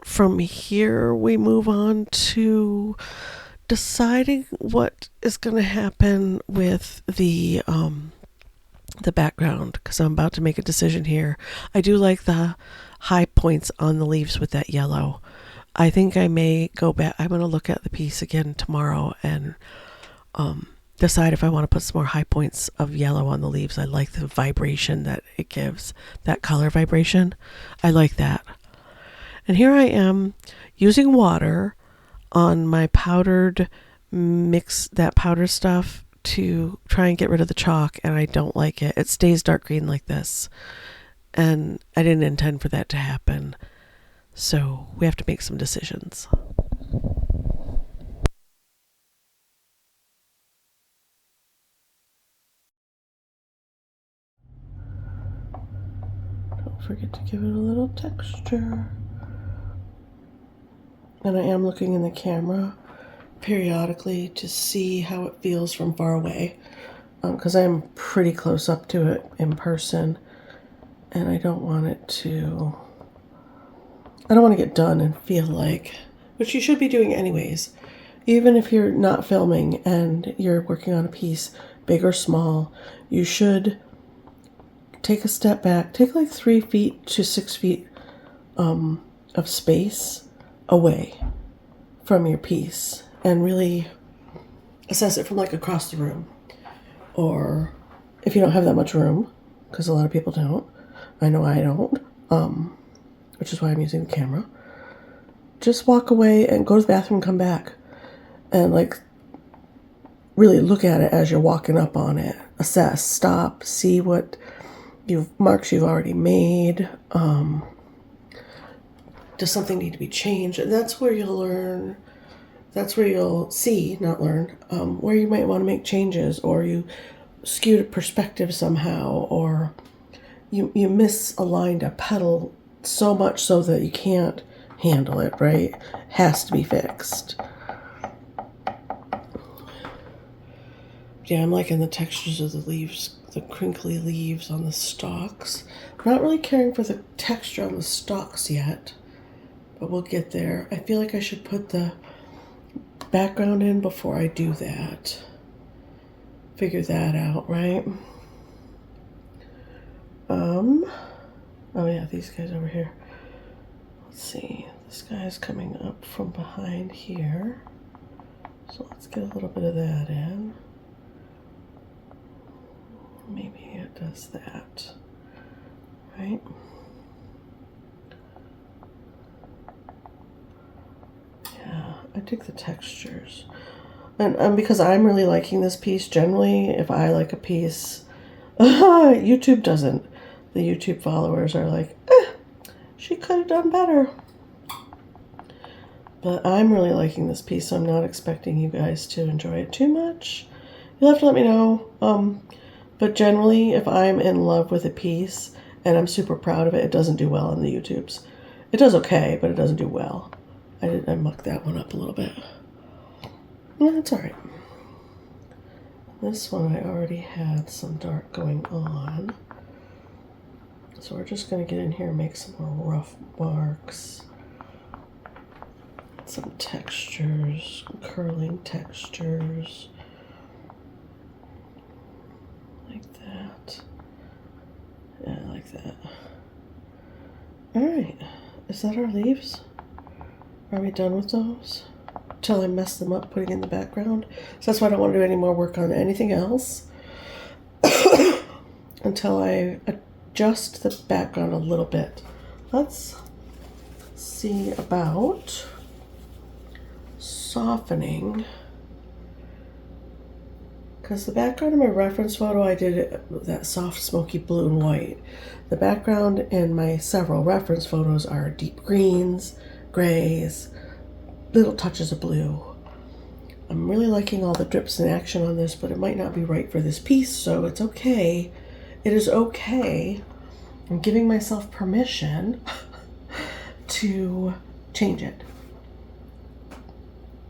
from here we move on to deciding what is going to happen with the background, because I'm about to make a decision here. I do like the high points on the leaves with that yellow. I think I may go back. I'm going to look at the piece again tomorrow and decide if I want to put some more high points of yellow on the leaves. I like the vibration that it gives, that color vibration. I like that. And here I am using water on my powdered mix, that powder stuff, to try and get rid of the chalk, and I don't like it. It stays dark green like this, and I didn't intend for that to happen. So we have to make some decisions. Don't forget to give it a little texture. And I am looking in the camera periodically to see how it feels from far away, because I'm pretty close up to it in person, and I don't want to get done and feel like, which you should be doing anyways, even if you're not filming and you're working on a piece, big or small, you should take a step back, take like 3 feet to 6 feet of space away from your piece and really assess it from like across the room. Or if you don't have that much room, because a lot of people don't, I know I don't, which is why I'm using the camera, just walk away and go to the bathroom and come back and like really look at it as you're walking up on it. Assess, stop, see what marks you've already made. Does something need to be changed? And that's where you'll learn. That's where you'll see, not learn, where you might want to make changes, or you skewed a perspective somehow, or you misaligned a petal so much so that you can't handle it, right? Has to be fixed. Yeah, I'm liking the textures of the leaves, the crinkly leaves on the stalks. I'm not really caring for the texture on the stalks yet, but we'll get there. I feel like I should put the background in before I do that. Figure that out, right? Oh yeah, these guys over here. Let's see, this guy is coming up from behind here. So let's get a little bit of that in. Maybe it does that, right? Yeah, I dig the textures. And because I'm really liking this piece, generally, if I like a piece, YouTube doesn't. The YouTube followers are like, she could have done better. But I'm really liking this piece, so I'm not expecting you guys to enjoy it too much. You'll have to let me know. But generally, if I'm in love with a piece and I'm super proud of it, it doesn't do well on the YouTubes. It does okay, but it doesn't do well. I mucked that one up a little bit. Yeah, that's all right. This one I already had some dark going on. So we're just going to get in here and make some more rough marks. Some textures, curling textures. Like that. Yeah, I like that. Alright, is that our leaves? Are we done with those? till I mess them up putting in the background. So that's why I don't want to do any more work on anything else until I adjust the background a little bit. Let's see about softening, because the background in my reference photo, I did it that soft smoky blue and white. The background in my several reference photos are deep greens, grays, little touches of blue. I'm really liking all the drips and action on this, but it might not be right for this piece, so it's okay. It is okay. I'm giving myself permission to change it,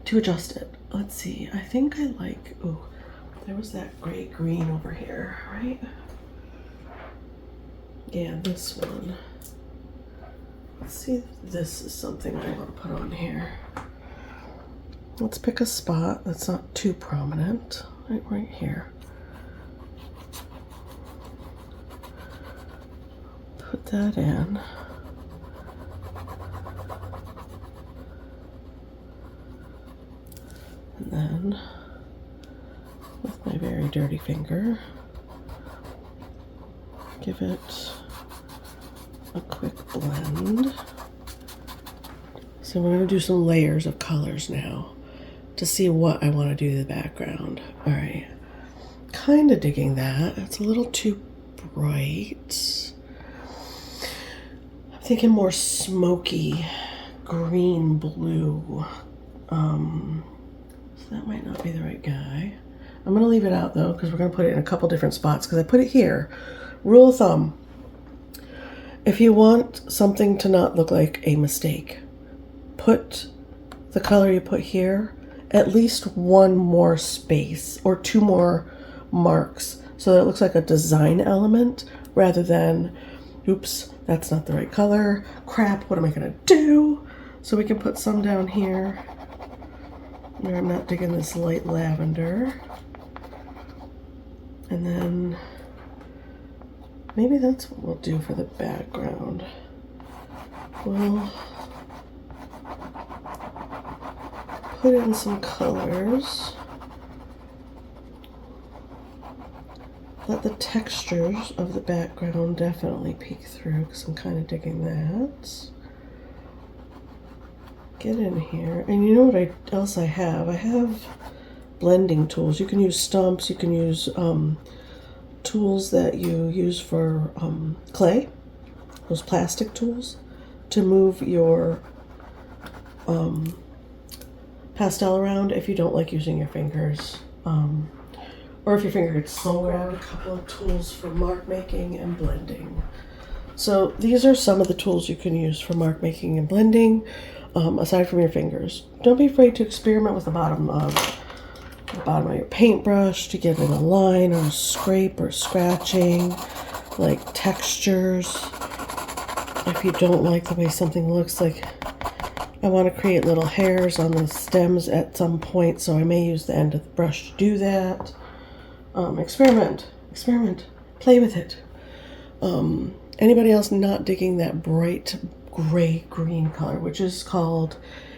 to adjust it. Let's see, I think I like, ooh, there was that gray green over here, right? Yeah, this one. Let's see if this is something I want to put on here. Let's pick a spot that's not too prominent, right here. Put that in. And then, with my very dirty finger, give it a quick blend. So we're going to do some layers of colors now to see what I want to do to the background. All right, kind of digging that. It's a little too bright. I'm thinking more smoky green blue. So that might not be the right guy. I'm going to leave it out though, because we're going to put it in a couple different spots, because I put it here. Rule of thumb, if you want something to not look like a mistake, put the color you put here at least one more space or two more marks so that it looks like a design element rather than, oops, that's not the right color, crap, what am I gonna do? So we can put some down here where I'm not digging this light lavender. And then maybe that's what we'll do for the background. We'll put in some colors. Let the textures of the background definitely peek through, because I'm kind of digging that. Get in here. And you know what else I have? I have blending tools. You can use stumps, you can use tools that you use for clay, those plastic tools, to move your pastel around if you don't like using your fingers. Or if your finger gets slow around, a couple of tools for mark making and blending. So these are some of the tools you can use for mark making and blending, aside from your fingers. Don't be afraid to experiment with the bottom of your paintbrush to get in a line or a scrape or scratching, like textures. If you don't like the way something looks, like I want to create little hairs on the stems at some point, so I may use the end of the brush to do that. Experiment, play with it. Anybody else not digging that bright gray green color, which is called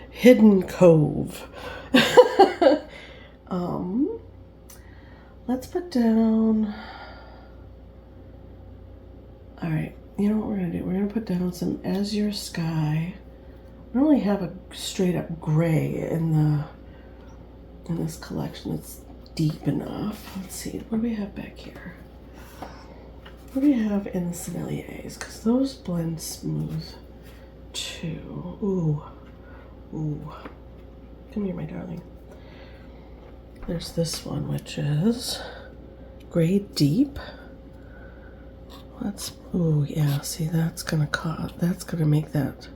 Hidden Cove? Let's put down, all right, you know what we're gonna do? We're gonna put down some Azure Sky. I don't really have a straight up gray in this collection that's deep enough. Let's see, what do we have back here? What do we have in the Senneliers? Because those blend smooth too. Ooh. Come here, my darling. There's this one, which is Gray Deep. Ooh, yeah, see, that's gonna make that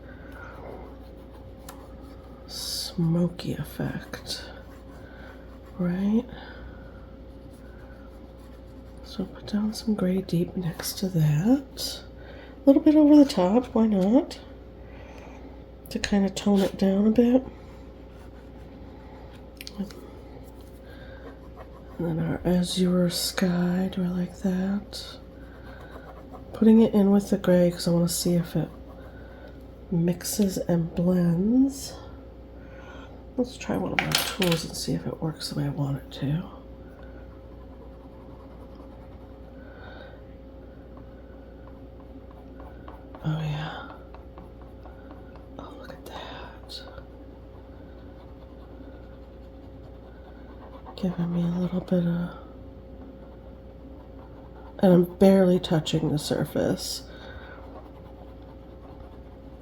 smoky effect, right? So put down some Gray Deep next to that. A little bit over the top, why not? To kind of tone it down a bit. And then our Azure Sky, do I like that? Putting it in with the gray because I want to see if it mixes and blends. Let's try one of my tools and see if it works the way I want it to. Oh yeah. Oh, look at that. Giving me a little bit of... And I'm barely touching the surface.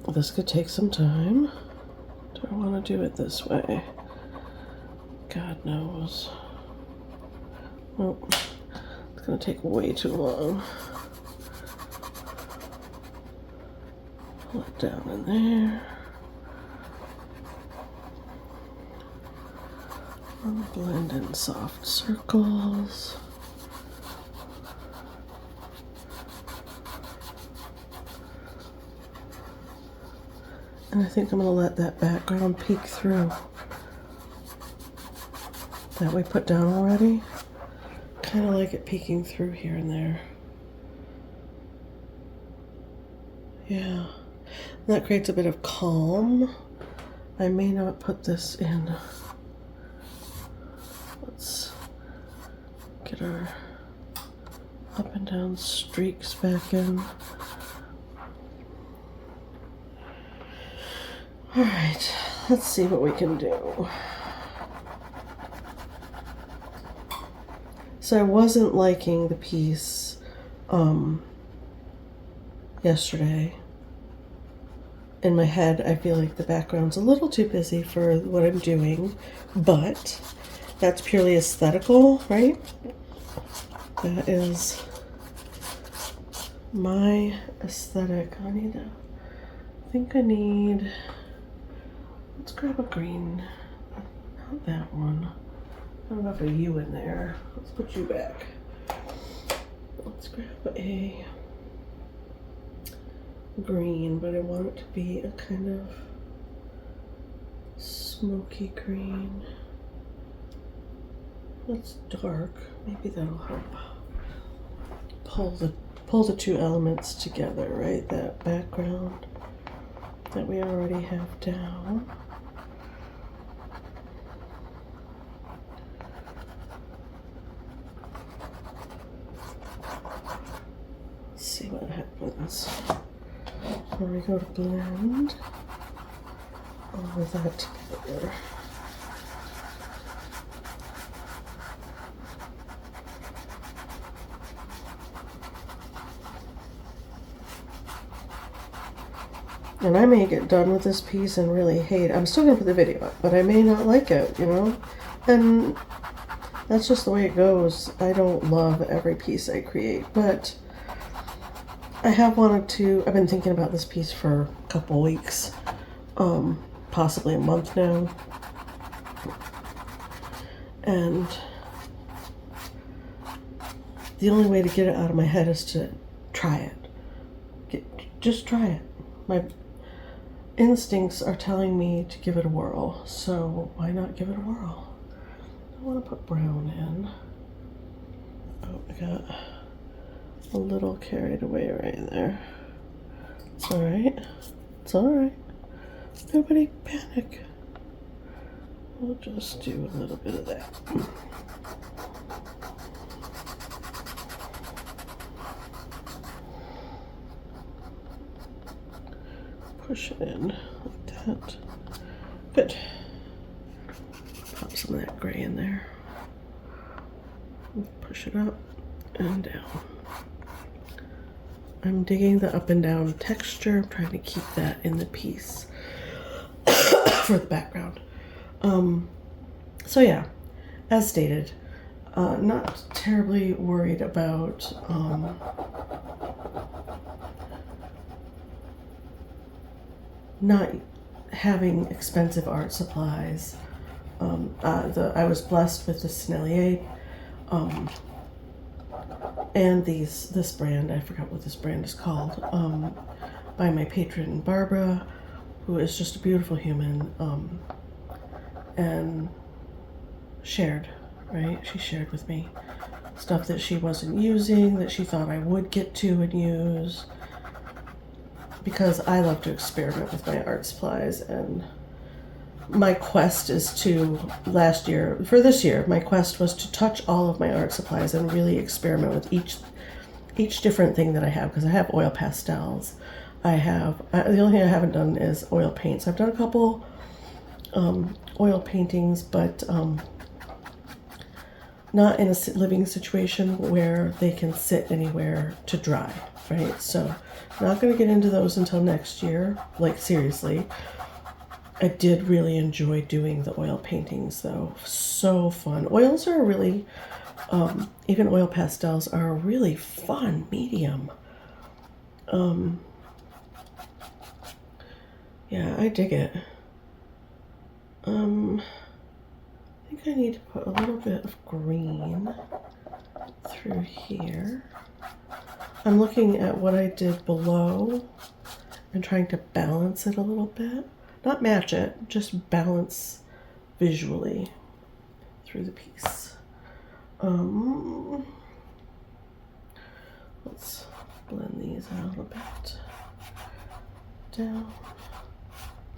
This could take some time. Do I want to do it this way? God knows. Nope. It's going to take way too long. Pull it down in there. I'll blend in soft circles. And I think I'm going to let that background peek through. That we put down already. Kind of like it peeking through here and there. Yeah. That creates a bit of calm. I may not put this in. Let's get our up and down streaks back in. All right, let's see what we can do. So I wasn't liking the piece yesterday. In my head, I feel like the background's a little too busy for what I'm doing, but that's purely aesthetical, right? That is my aesthetic. I think I need, let's grab a green, not that one. I don't have a U in there. Let's put you back. Let's grab a green, but I want it to be a kind of smoky green. That's dark. Maybe that'll help pull the two elements together, right? That background that we already have down. Let's see what happens when we go to blend all of that together. And I may get done with this piece and really hate it. I'm still gonna put the video up, but I may not like it, you know? And that's just the way it goes. I don't love every piece I create, but I have wanted to, I've been thinking about this piece for a couple weeks, possibly a month now. And the only way to get it out of my head is to try it. Just try it. My instincts are telling me to give it a whirl, so why not give it a whirl? I want to put brown in. Oh, I got a little carried away right there. It's alright. It's alright. Nobody panic. We'll just do a little bit of that. Push it in like that. Good. Pop some of that gray in there. Push it up and down. I'm digging the up and down texture. I'm trying to keep that in the piece for the background. So yeah, as stated, not terribly worried about not having expensive art supplies. I was blessed with the Sennelier and this brand, I forgot what this brand is called, by my patron Barbara, who is just a beautiful human, and shared, right? She shared with me stuff that she wasn't using, that she thought I would get to and use, because I love to experiment with my art supplies, and my quest is to, for this year, my quest was to touch all of my art supplies and really experiment with each different thing that I have, because I have oil pastels. The only thing I haven't done is oil paints. I've done a couple oil paintings, but not in a living situation where they can sit anywhere to dry, right? So not going to get into those until next year, like seriously. I did really enjoy doing the oil paintings though. So fun. Oils are really, even oil pastels are a really fun medium. Yeah, I dig it. I think I need to put a little bit of green through here. I'm looking at what I did below and trying to balance it a little bit. Not match it, just balance visually through the piece. Let's blend these out a bit. Down.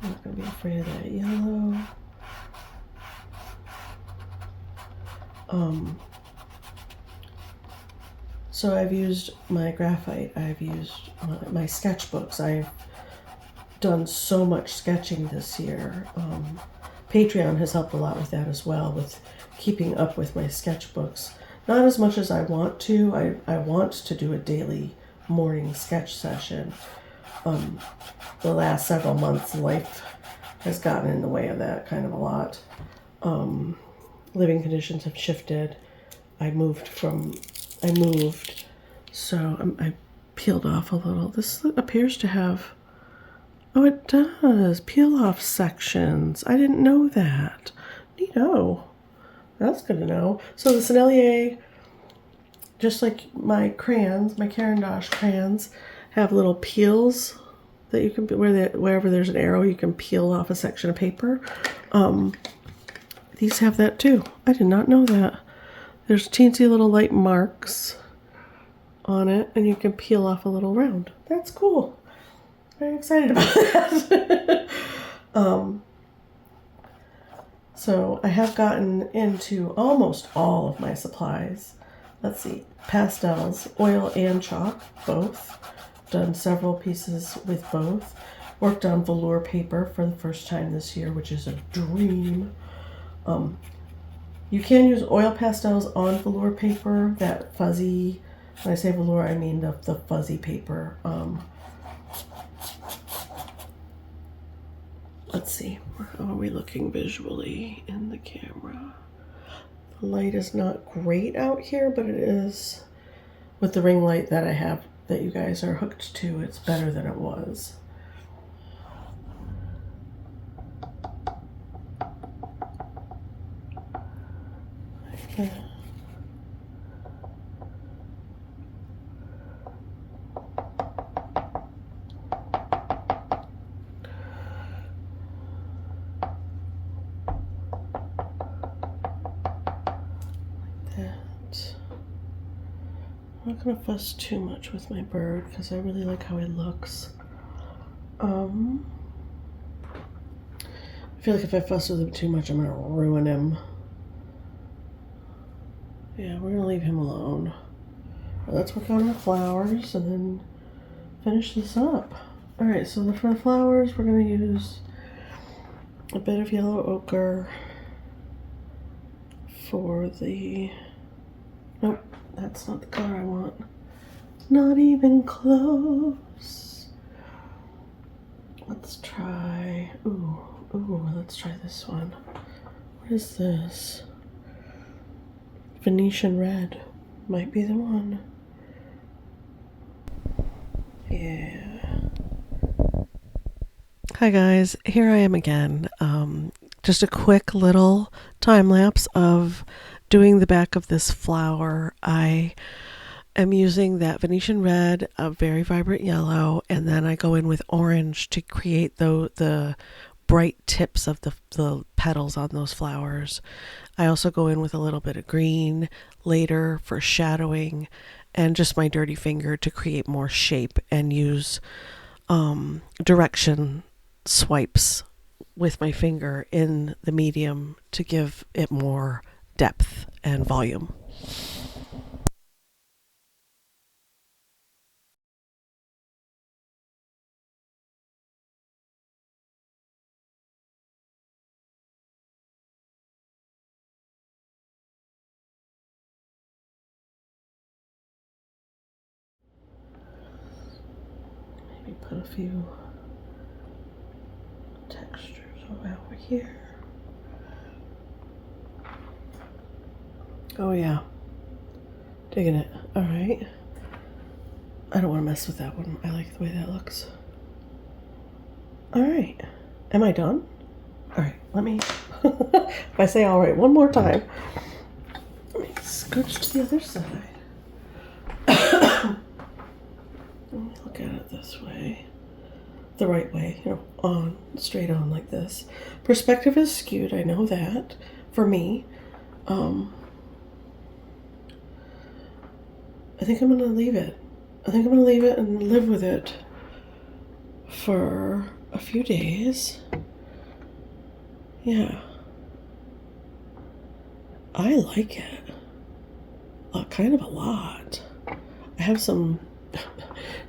I'm not going to be afraid of that yellow. So I've used my graphite, I've used my sketchbooks. I've done so much sketching this year. Patreon has helped a lot with that as well, with keeping up with my sketchbooks. Not as much as I want to. I want to do a daily morning sketch session. The last several months, life has gotten in the way of that kind of a lot. Living conditions have shifted. I moved, so I peeled off a little. This appears to have, oh, it does, peel off sections. I didn't know that. Neato. That's good to know. So the Sennelier, just like my crayons, my Caran d'Ache crayons, have little peels that you can, wherever there's an arrow, you can peel off a section of paper. These have that too. I did not know that. There's teensy little light marks on it, and you can peel off a little round. That's cool. Very excited about that. So I have gotten into almost all of my supplies. Let's see, pastels, oil and chalk, both. Done several pieces with both. Worked on velour paper for the first time this year, which is a dream. You can use oil pastels on velour paper, that fuzzy, when I say velour, I mean the fuzzy paper. Let's see, how are we looking visually in the camera? The light is not great out here, but it is, with the ring light that I have, that you guys are hooked to, it's better than it was. Okay. I'm not going to fuss too much with my bird because I really like how he looks. I feel like if I fuss with him too much, I'm going to ruin him. Yeah, we're going to leave him alone. Let's work on our flowers and then finish this up. Alright, so for the flowers, we're going to use a bit of yellow ochre for the... Nope, that's not the color I want. Not even close. Let's try... Ooh, let's try this one. What is this? Venetian red. Might be the one. Yeah. Hi guys, here I am again. Just a quick little time lapse of doing the back of this flower. I am using that Venetian red, a very vibrant yellow, and then I go in with orange to create the bright tips of the petals on those flowers. I also go in with a little bit of green later for shadowing, and just my dirty finger to create more shape and use direction swipes with my finger in the medium to give it more depth and volume. Maybe put a few textures over here. Oh yeah, digging it. All right, I don't want to mess with that one. I like the way that looks. All right, am I done? All right, let me, if I say all right one more time, let me scooch to the other side. Let me look at it this way. The right way, you know, on, straight on like this. Perspective is skewed, I know that, for me. I think I'm gonna leave it. I think I'm gonna leave it and live with it for a few days. Yeah. I like it. Kind of a lot. I have some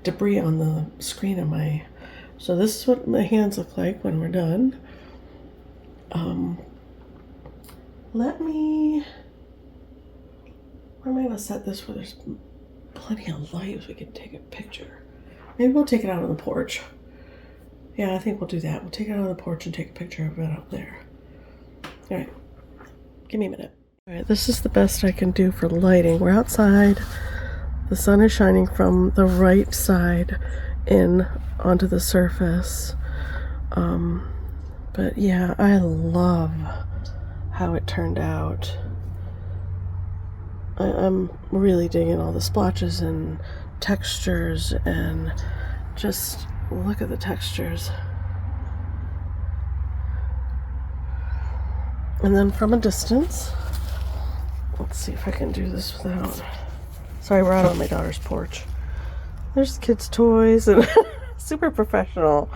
debris on the screen of my... So this is what my hands look like when we're done. Let me... Where am I going to set this where there's plenty of light so we can take a picture? Maybe we'll take it out on the porch. Yeah, I think we'll do that. We'll take it out on the porch and take a picture of it up there. All right. Give me a minute. All right, this is the best I can do for lighting. We're outside. The sun is shining from the right side in onto the surface. But yeah, I love how it turned out. I'm really digging all the splotches and textures, and just look at the textures. And then from a distance, let's see if I can do this without... Sorry, we're out on my daughter's porch. There's kids' toys and super professional.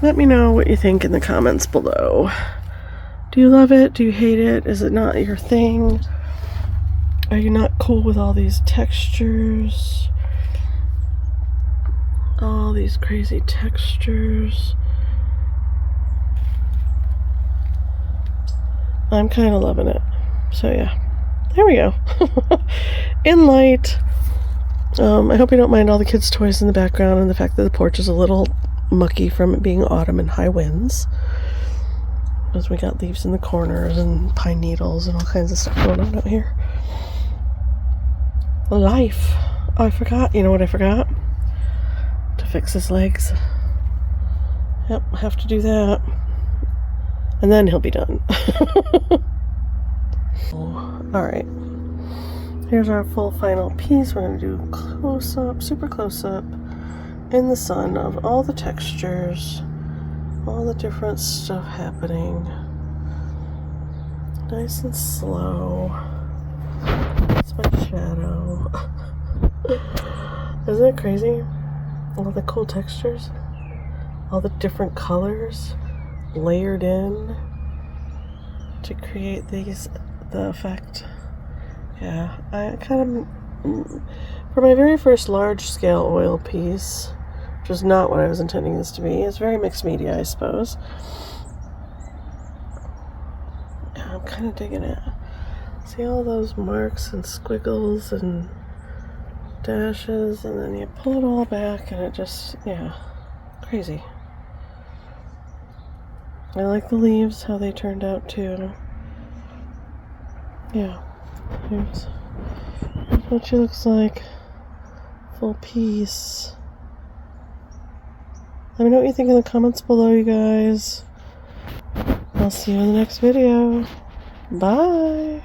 Let me know what you think in the comments below. Do you love it? Do you hate it? Is it not your thing? Are you not cool with all these textures? All these crazy textures. I'm kind of loving it. So yeah, there we go. In light. I hope you don't mind all the kids' toys in the background and the fact that the porch is a little mucky from it being autumn and high winds. Because we got leaves in the corners and pine needles and all kinds of stuff going on out here. Life. Oh, I forgot. You know what I forgot? To fix his legs. Yep, I have to do that. And then he'll be done. Alright. Here's our full final piece. We're going to do close-up, super close-up, in the sun of all the textures, all the different stuff happening. Nice and slow. That's my shadow. Isn't it crazy? All the cool textures, all the different colors layered in to create the effect. Yeah, I kind of, for my very first large scale oil piece, which was not what I was intending this to be, it's very mixed media, I suppose. Yeah, I'm kind of digging it. See all those marks and squiggles and dashes, and then you pull it all back and it just, yeah, crazy. I like the leaves, how they turned out too. Yeah, here's what she looks like. Full piece. Let me know what you think in the comments below, you guys. I'll see you in the next video. Bye!